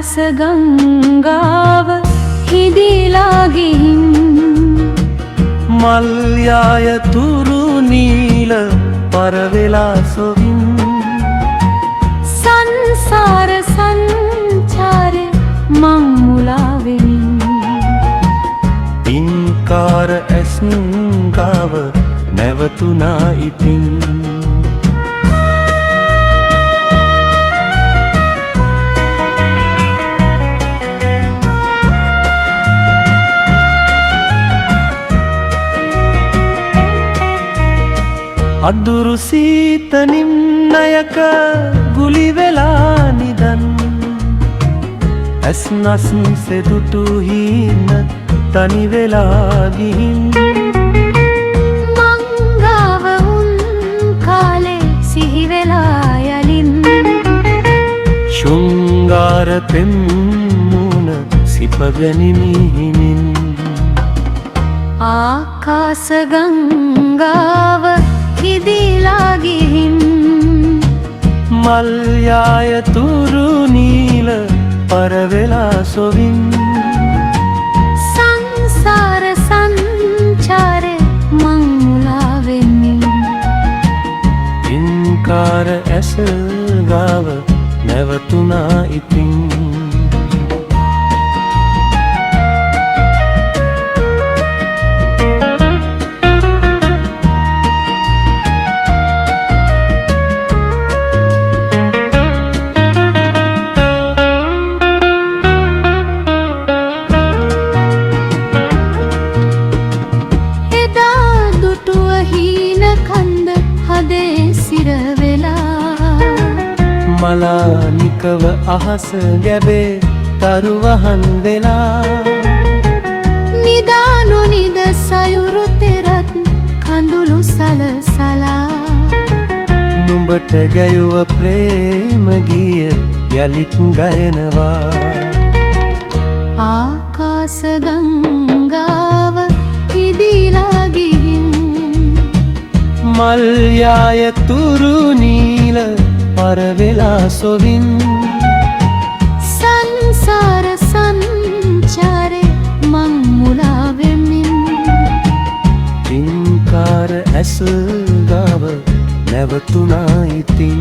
ආකාස ගංගාව හිදිලා ගිහින් මල් යාය තුරු නීල පරවෙලා සොවින් සංසාර සංචාරෙ මං මුලා වෙමින් ඉන්කාර ඇස් ගාව නැවතුනා ඉතින් අදුරු සීතනින් නයක ගුලි වෙලා නිදන් ඇස් නස් සෙදුටු හින්න තනි වෙලා ගිහින් මංගාව උන් කාලේ සිහි වෙලා යලින් ශෘංගාර පෙම්මුණ සිප ගැනිමිහිමින් ආකාස ගංගාව හිදිලා ගිහින් මල් යාය තුරු නීල පරවෙලා සොවින් සංසාර සංචාරෙ මං මුලා වෙමින් ඉන්කාර ඇස ගාව නැවතුනා ඉතින් මලානිකව අහස ගැබේ තරුවහන් වෙලා නිදානු නිද සයුරු තෙරත් කඳුළු සලසලා නුඹට ගැයුව ප්‍රේම ගිය යලිත් ගයනවා ආකාස ගංගාව හිදිලා ගිහින් මල් යාය තුරු නීල පරවෙලා සොවින් සංසාර සංචාරෙ මං මුලා වෙමින් ඉන්කාර ඇස ගාව නැවතුනා ඉතින්